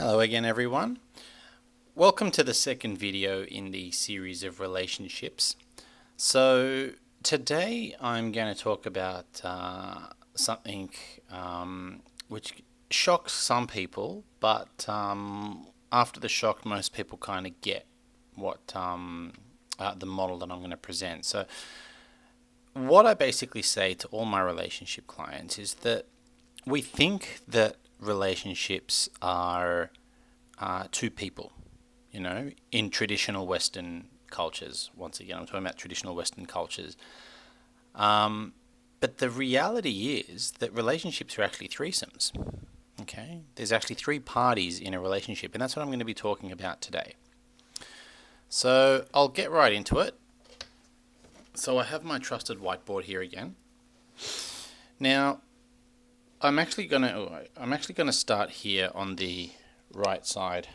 Hello again, everyone. Welcome to the second video in the series of relationships. So today I'm going to talk about something which shocks some people, but after the shock most people kind of get what the model that I'm going to present. So what I basically say to all my relationship clients is that we think that relationships are two people, in traditional Western cultures. Once again, I'm talking about traditional Western cultures. But the reality is that relationships are actually threesomes. Okay? There's actually three parties in a relationship, and that's what I'm going to be talking about today. So I'll get right into it. So I have my trusted whiteboard here again. Now, I'm actually going to start here on the right side,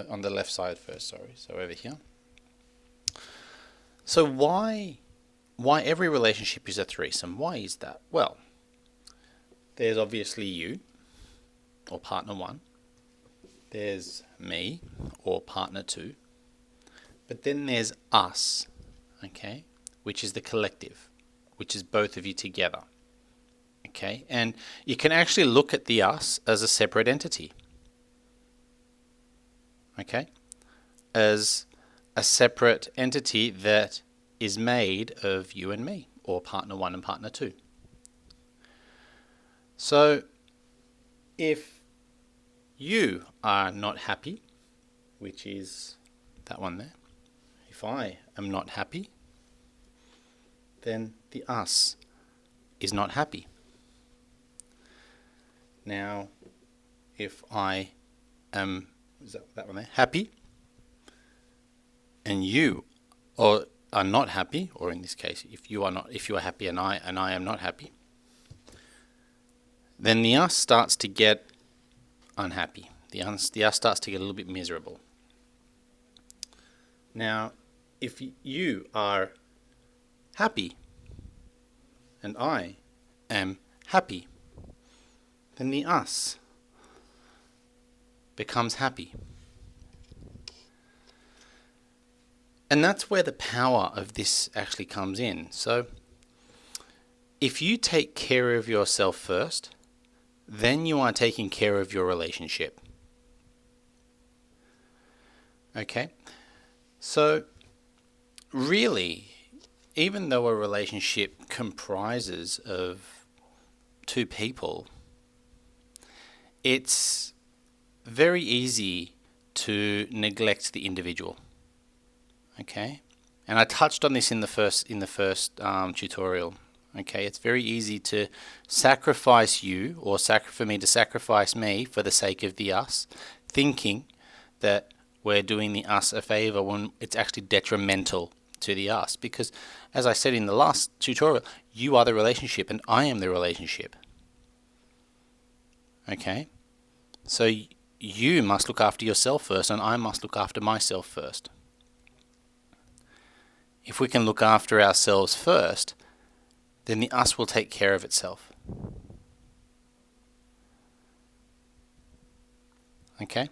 on the left side first. Sorry, so over here. So why every relationship is a threesome? Why is that? Well, there's obviously you, or partner one. There's me, or partner two. But then there's us, okay, which is the collective, which is both of you together. Okay, and you can actually look at the us as a separate entity. Okay, as a separate entity that is made of you and me, or partner one and partner two. So if you are not happy, which is that one there, if I am not happy, then the us is not happy. Now, if I am, is that one there, happy, and you are not happy, or in this case, if you are happy and I am not happy, then the us starts to get unhappy. The us starts to get a little bit miserable. Now, if you are happy and I am happy, then the us becomes happy. And that's where the power of this actually comes in. So if you take care of yourself first, then you are taking care of your relationship. Okay? So really, even though a relationship comprises of two people, it's very easy to neglect the individual. Okay, and I touched on this in the first tutorial. Okay, it's very easy to sacrifice you, or for me to sacrifice me for the sake of the us, thinking that we're doing the us a favor when it's actually detrimental to the us. Because, as I said in the last tutorial, you are the relationship and I am the relationship. Okay, so you must look after yourself first and I must look after myself first. If we can look after ourselves first, then the us will take care of itself. Okay?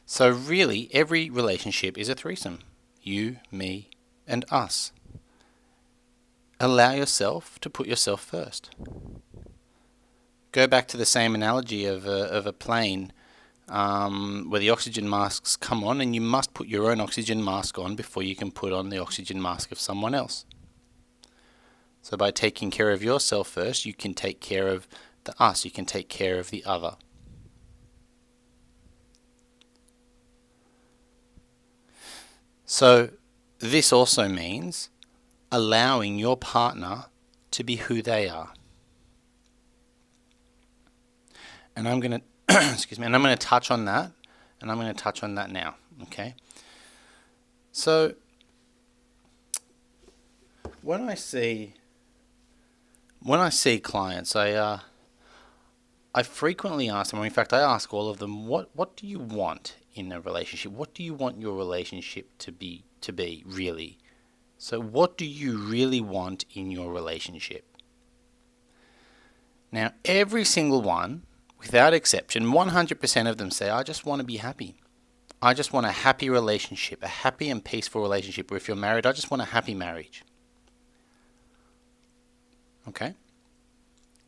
So really, every relationship is a threesome. You, me, and us. Allow yourself to put yourself first. Go back to the same analogy of a plane where the oxygen masks come on, and you must put your own oxygen mask on before you can put on the oxygen mask of someone else. So by taking care of yourself first, you can take care of the us, you can take care of the other. So this also means allowing your partner to be who they are. And I'm going to excuse me, and I'm going to touch on that, and I'm going to touch on that now. Okay. So when I see clients, I frequently ask them. In fact, I ask all of them, what do you want in a relationship? What do you want your relationship to be really? So what do you really want in your relationship? Now, every single one, without exception, 100% of them say, I just want to be happy. I just want a happy relationship, a happy and peaceful relationship. Or if you're married, I just want a happy marriage. Okay?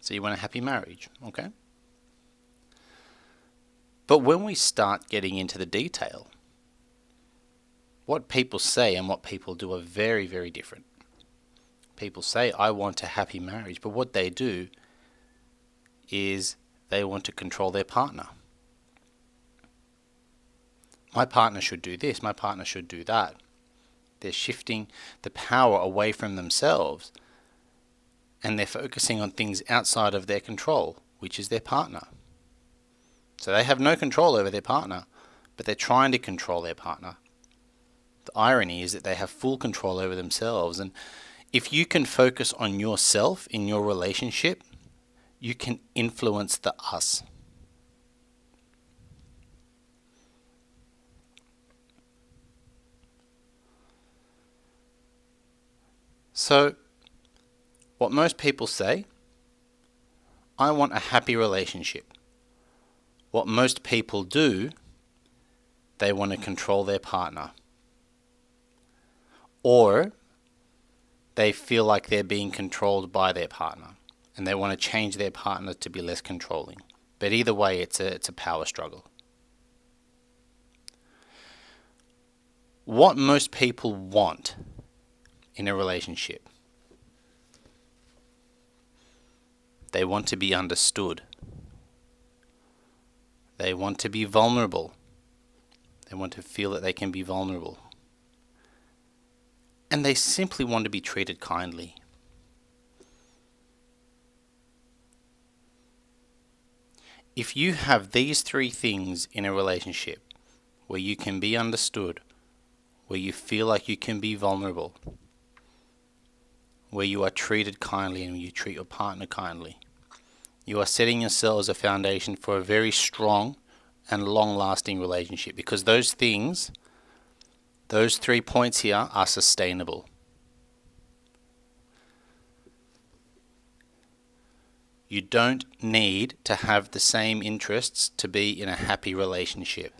So you want a happy marriage, okay? But when we start getting into the detail, what people say and what people do are very, very different. People say, I want a happy marriage, but what they do is they want to control their partner. My partner should do this, my partner should do that. They're shifting the power away from themselves, and they're focusing on things outside of their control, which is their partner. So they have no control over their partner, but they're trying to control their partner. The irony is that they have full control over themselves, and if you can focus on yourself in your relationship, you can influence the us. So, what most people say, I want a happy relationship. What most people do, they want to control their partner. Or they feel like they're being controlled by their partner, and they want to change their partner to be less controlling. But either way, it's a power struggle. What most people want in a relationship, they want to be understood. They want to be vulnerable. They want to feel that they can be vulnerable. And they simply want to be treated kindly. If you have these three things in a relationship, where you can be understood, where you feel like you can be vulnerable, where you are treated kindly and you treat your partner kindly, you are setting yourself as a foundation for a very strong and long-lasting relationship, because those things, those 3 points here, are sustainable. You don't need to have the same interests to be in a happy relationship.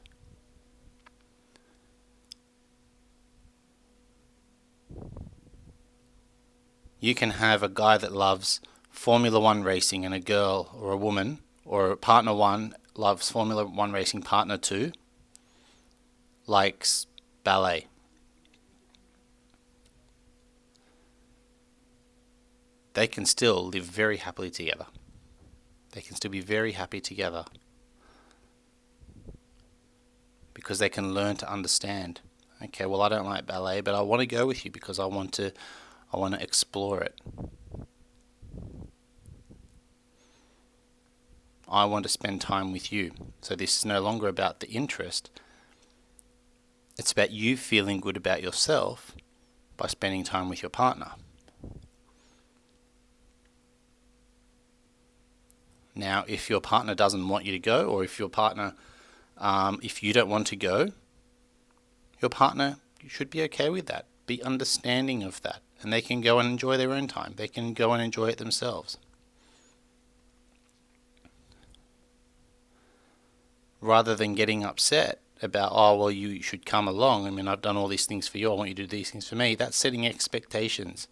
You can have a guy that loves Formula One racing and a girl or a woman or partner one loves Formula One racing, partner two likes ballet. They can still live very happily together. They can still be very happy together because they can learn to understand. Okay, well, I don't like ballet, but I want to go with you because I want to explore it. I want to spend time with you. So this is no longer about the interest. It's about you feeling good about yourself by spending time with your partner. Now, if your partner doesn't want you to go, or if your partner, if you don't want to go, your partner should be okay with that. Be understanding of that. And they can go and enjoy their own time. They can go and enjoy it themselves. Rather than getting upset about, oh, well, you should come along. I mean, I've done all these things for you. I want you to do these things for me. That's setting expectations.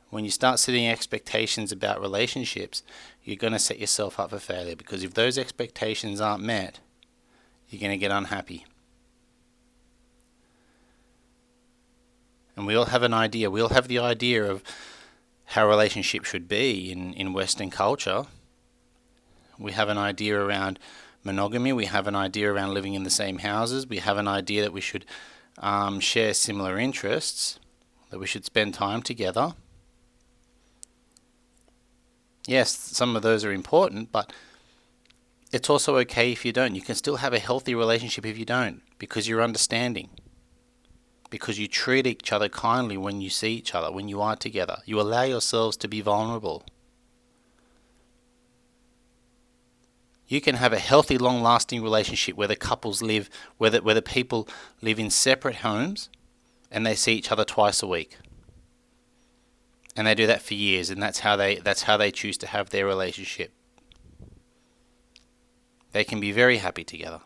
When you start setting expectations about relationships, you're going to set yourself up for failure, because if those expectations aren't met, you're going to get unhappy. And we all have an idea. We all have the idea of how relationships should be in Western culture. We have an idea around monogamy. We have an idea around living in the same houses. We have an idea that we should share similar interests, that we should spend time together. Yes, some of those are important, but it's also okay if you don't. You can still have a healthy relationship if you don't, because you're understanding. Because you treat each other kindly when you see each other, when you are together. You allow yourselves to be vulnerable. You can have a healthy, long-lasting relationship where the couples live, where the people live in separate homes, and they see each other twice a week. And they do that for years, and that's how they choose to have their relationship. They can be very happy together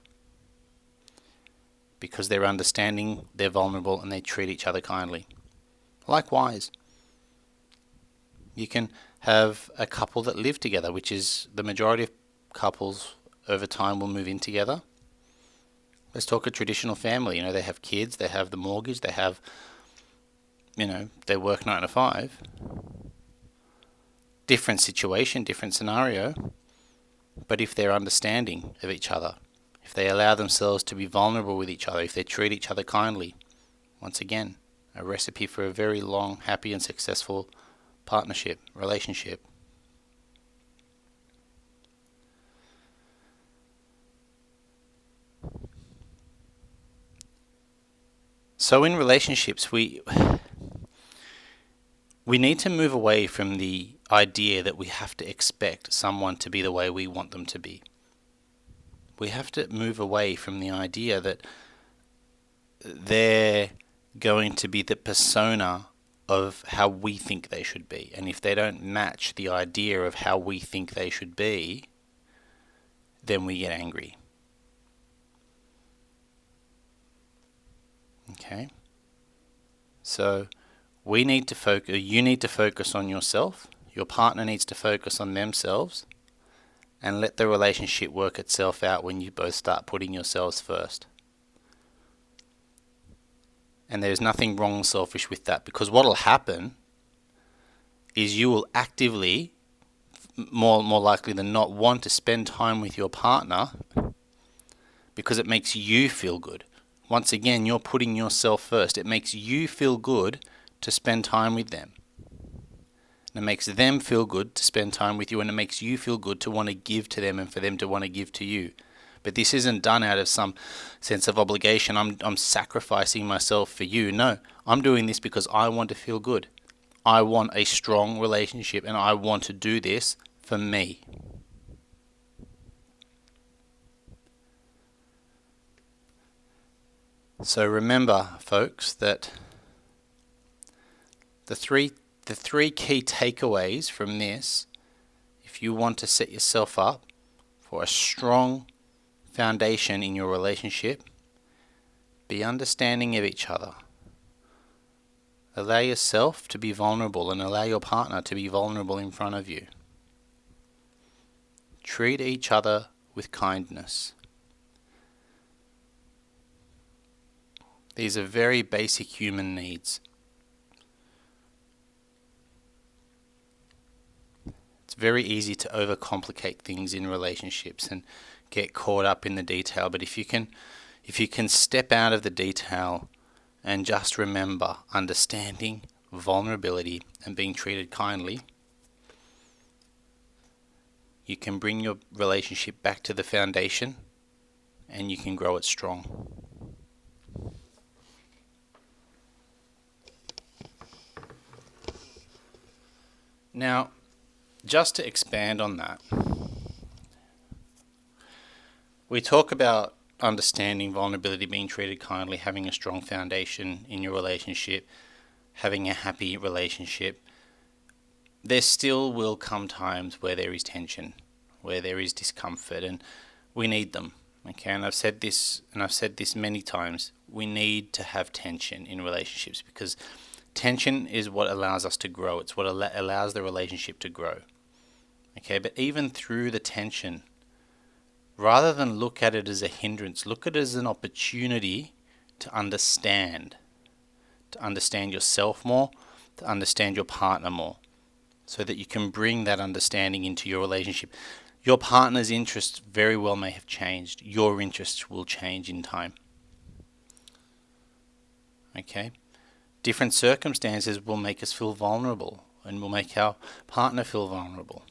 because they're understanding, they're vulnerable, and they treat each other kindly. Likewise, you can have a couple that live together, which is the majority of couples over time will move in together. Let's talk a traditional family. They have kids, they have the mortgage, they have, they work 9 to 5. Different situation, different scenario. But if they're understanding of each other, if they allow themselves to be vulnerable with each other, if they treat each other kindly, once again, a recipe for a very long, happy and successful partnership, relationship. So in relationships, we need to move away from the idea that we have to expect someone to be the way we want them to be. We have to move away from the idea that they're going to be the persona of how we think they should be. And if they don't match the idea of how we think they should be, then we get angry. Okay? So you need to focus on yourself. Your partner needs to focus on themselves, and let the relationship work itself out when you both start putting yourselves first. And there's nothing wrong or selfish with that, because what will happen is you will actively, more likely than not, want to spend time with your partner because it makes you feel good. Once again, you're putting yourself first. It makes you feel good to spend time with them. And it makes them feel good to spend time with you, and it makes you feel good to want to give to them and for them to want to give to you. But this isn't done out of some sense of obligation. I'm sacrificing myself for you. No, I'm doing this because I want to feel good. I want a strong relationship, and I want to do this for me. So remember, folks, that the three key takeaways from this, if you want to set yourself up for a strong foundation in your relationship, be understanding of each other. Allow yourself to be vulnerable and allow your partner to be vulnerable in front of you. Treat each other with kindness. These are very basic human needs. It's very easy to overcomplicate things in relationships and get caught up in the detail, but if you can step out of the detail and just remember understanding, vulnerability, and being treated kindly, you can bring your relationship back to the foundation and you can grow it strong. Now, just to expand on that, we talk about understanding, vulnerability, being treated kindly, having a strong foundation in your relationship, having a happy relationship. There still will come times where there is tension, where there is discomfort, and we need them. Okay, and I've said this many times. We need to have tension in relationships because tension is what allows us to grow. It's what allows the relationship to grow. Okay, but even through the tension, rather than look at it as a hindrance, look at it as an opportunity to understand yourself more, to understand your partner more, so that you can bring that understanding into your relationship. Your partner's interests very well may have changed. Your interests will change in time. Okay? Different circumstances will make us feel vulnerable and will make our partner feel vulnerable.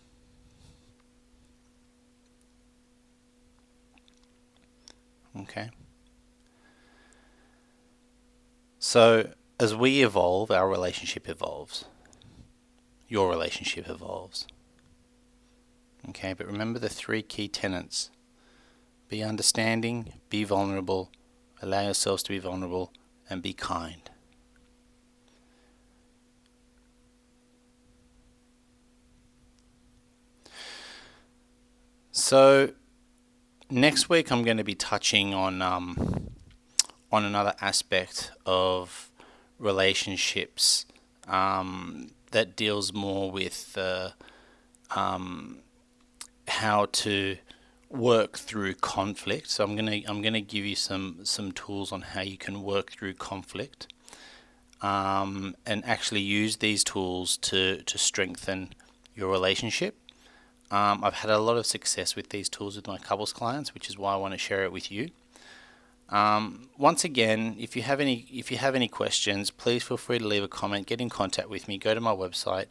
Okay? So, as we evolve, our relationship evolves. Your relationship evolves. Okay, but remember the 3 key tenets. Be understanding, be vulnerable, allow yourselves to be vulnerable, and be kind. So, next week I'm going to be touching on another aspect of relationships that deals more with how to work through conflict. So I'm gonna give you some tools on how you can work through conflict, and actually use these tools to strengthen your relationship. I've had a lot of success with these tools with my couples clients, which is why I want to share it with you. Once again, if you have any questions, please feel free to leave a comment, get in contact with me, go to my website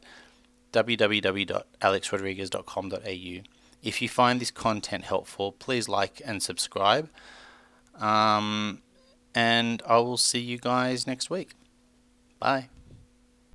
www.alexrodriguez.com.au. If you find this content helpful, please like and subscribe. And I will see you guys next week. Bye.